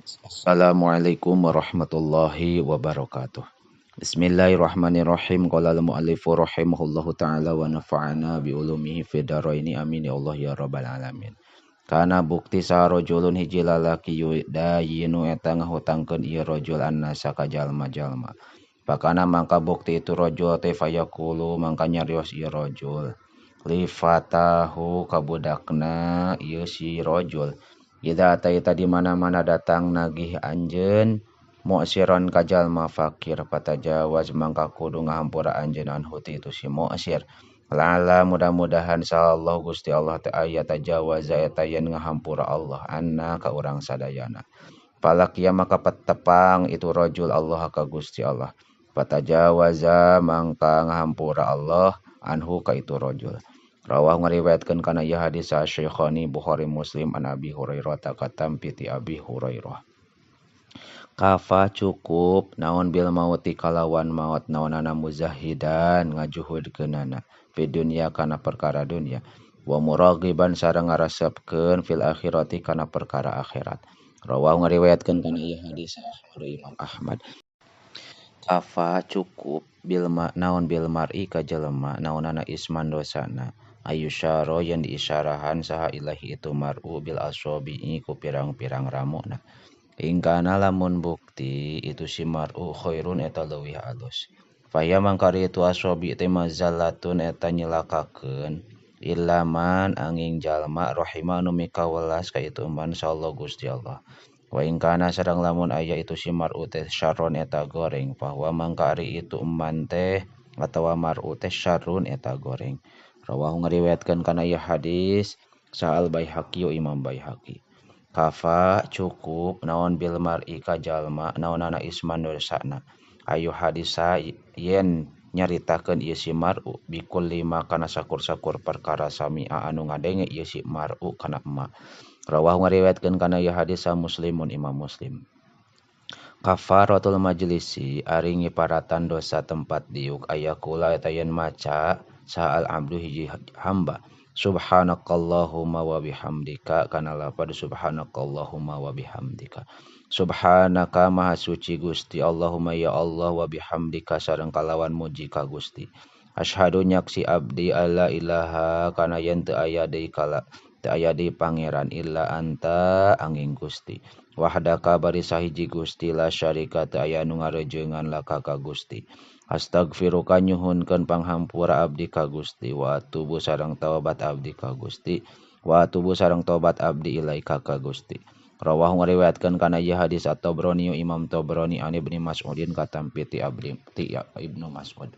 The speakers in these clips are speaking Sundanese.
Assalamualaikum warahmatullahi wabarakatuh. Bismillahirrahmanirrahim. Qala al-mu'allifu rahimahullahu ta'ala wa nafa'ana bi ulumihi fid dharaini amin ya Allah ya rabbal alamin. Kana bukti sa rajulun hiji lalaki yudayinu eta ngahutangkeun ieu rajul annasa ka jalma-jalma. Pakana mangka bukti itu rajul teh fayaqulu mangka nyarios ieu rajul. Li fatahu kabudakna ieu si rajul. Ida taita di mana-mana datang nagih anjeun mu'siron kajalma fakir patajawaz mangka kudu ngahampura anjeun anhu ti itu si mu'sir. Lala mudah-mudahan sallallahu Gusti Allah teh aya tajawaza eta yen ngahampura Allah anna ka urang sadayana. Palakia maka petepang itu rajul Allah ka Gusti Allah. Patajawaza mangka ngahampura Allah anhu ka itu rajul. Rawah ngariwayatkeun kana ieu hadis sa Syekhani Bukhari Muslim an Abi Hurairah takatam piti Abi Hurairah. Kafa cukup naon bil mauti kalawan maut naonana muzahidan ngajuhudkeunana fi dunya kana perkara dunya wa muragiban sareng ngaresepkeun fil akhirati kana perkara akhirat. Rawah ngariwayatkeun kana ieu hadis sa Imam Ahmad. Kafa cukup naon bil mar'i ka jelema naonana isman dosana ayusyaro yang diisyarahan saha ilahi itu mar'u bil asobi'i ku pirang-pirang ramuna ingkana lamun bukti itu si mar'u khairun eta leuwih alus faya mangkari itu asobi teh mazallatun eta nyelakakeun ilaman angin jalma rahima anu mikawelas ka itu man sallallahu Gusti Allah wa ingkana sareng lamun aya itu si mar'u teh syarron eta goreng bahwa mangka ari itu eman teh atawa mar'u teh syarrun eta goreng. Rawahu ngariwayatkeun kana ieu hadis sa al Baihaqi Imam Baihaqi. Kafa cukup naon bil mar'i ka jalma naonana isman dosana. Ayu hadisa yen nyaritakeun ieu si mar'u bikul lima kana sakur-sakur perkara sami'a anu ngadenge ieu si mar'u kana emak. Rawahu ngariwayatkeun kana ieu hadis sa Muslimun Imam Muslim. Kafaratul majlisi ari ngiparatan dosa tempat diuk ayakula eta yen maca sa'al abdu hiji hamba subhanakallahumma wa bihamdika kana lafaz subhanakallahumma wa bihamdika subhanaka maha suci Gusti Allahumma ya Allah wa bihamdika sareng kalawan muji ka Gusti asyhadu nyaksi abdi alla ilaha kana yen teu aya deui teu aya deui pangeran illa anta angin Gusti wahdaka bari sahiji Gusti la syarika teu aya nu ngarejeungan laka ka Gusti astagfiruka nyuhunkeun panghampura abdi ka Gusti wa atubu sareng taubat abdi ka Gusti wa atubu sareng taubat abdi ilaika ka Gusti. Rawahu ngariwayatkeun kana ieu hadis at-Tabrani Imam Tabrani an Ibnu Mas'udin katampi ti Ibnu Mas'ud.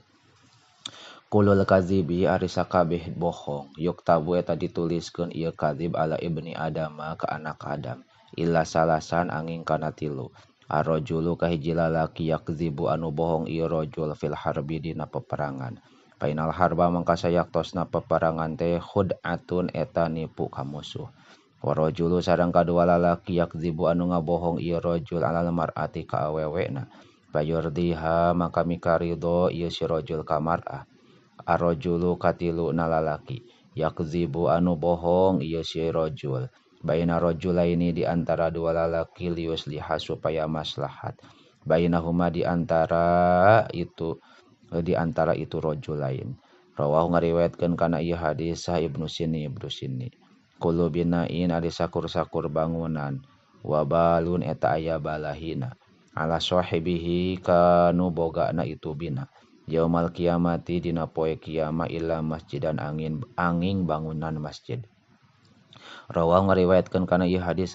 Kulul kadzibi ari sakabeh bohong yuktabu eta dituliskeun ieu kadzib ala ibni adama ka anak Adam illa salasan angin kana tilu. Arrojulu kahiji lalaki yakzibu anu bohong ieu rajul fil harbi dina peperangan. Painal harba mangka sayaktosna peperangan teh khud'atun eta nipu ka musuh. Warajulu sareng kadua lalaki yakzibu anu ngabohong ieu rajul alal mar'ati ka awewena. Bayurdiha maka mikarido ieu si rajul ka mar'ah. Arrojulu katilu na lalaki yakzibu anu bohong ieu si rajul. Baina rajulaini di antara dua lalaki liusliha supaya maslahat. Bainahuma di antara itu rajulain. Rawahu ngariwayatkeun kana ieu hadis sa Ibnu Sinni. Kullu binain ari sakur-sakur bangunan wa balun eta aya balahina. Ala sahibihi kanu bogana itu bina. Yaumal kiamati dina poe kiamah illa masjidan angin bangunan masjid. Rawahu ngariwayatkeun kana ieu hadis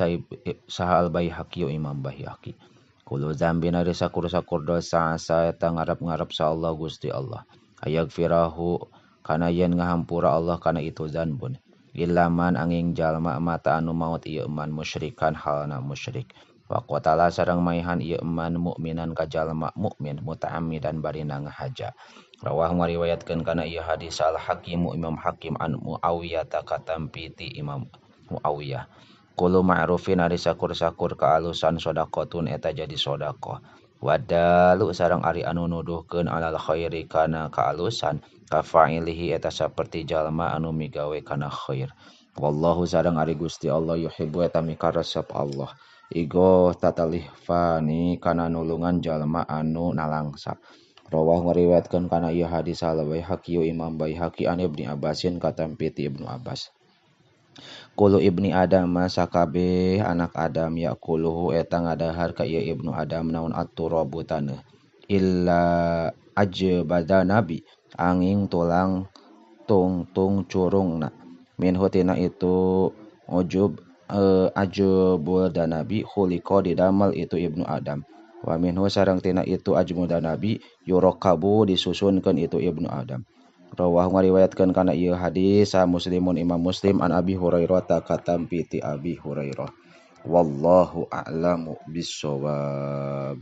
saha al Baihaqi Imam Baihaqi. Kullu dzambin ari sakur-sakur dosa asa eta ngarep-ngarep sa Allah Gusti Allah. Ayagfirahu kana yen ngahampura Allah kana itu dzanbun. Ilaman angin jalma mata anu maut ieu eman musyrikan halna musyrik. Wa qatala sareng maihan ieu eman mukminan ka jalma mukmin muta'ammidan barina ngahaja. Rawahu ngariwayatkeun kana ieu hadis al Hakim Imam Hakim an Muawiyah katampi ti Imam Muawiyah. Kullu ma'rufin ari sakur-sakur kaalusan sodaqotun eta jadi sodaqoh. Wadalu sareng ari anu nuduhkeun alal khairi kana kaalusan kafa'ilihi eta saperti jalma anu migawe kana khair. Wallahu sareng ari Gusti Allah yuhibbu eta mikaresep Allah. igo tatalihfani kana nulungan jalma anu nalangsa. Rawah ngariwayatkeun kana ieu hadis al-Baihaqi Imam Baihaqi an Ibnu Abbasin katampi ti Ibnu Abbas. Kulu ibni Adam sakabeh anak Adam yakuluhu eta ngadahar ka ieu Ibnu Adam naon at-turabu taneuh. Illa ajbada nabi angin tulang tungtung curungna. Minhu tina itu ajbul danabi khuliqa didamel itu Ibnu Adam. Wa minhu sareng tina itu ajmul danabi yurakabu disusunkeun itu Ibnu Adam. Rawah ngariwayatkeun kana ieu hadis Muslimun Imam Muslim an Abi Hurairah katampi ti Abi Hurairah. Wallahu a'lamu bissawab.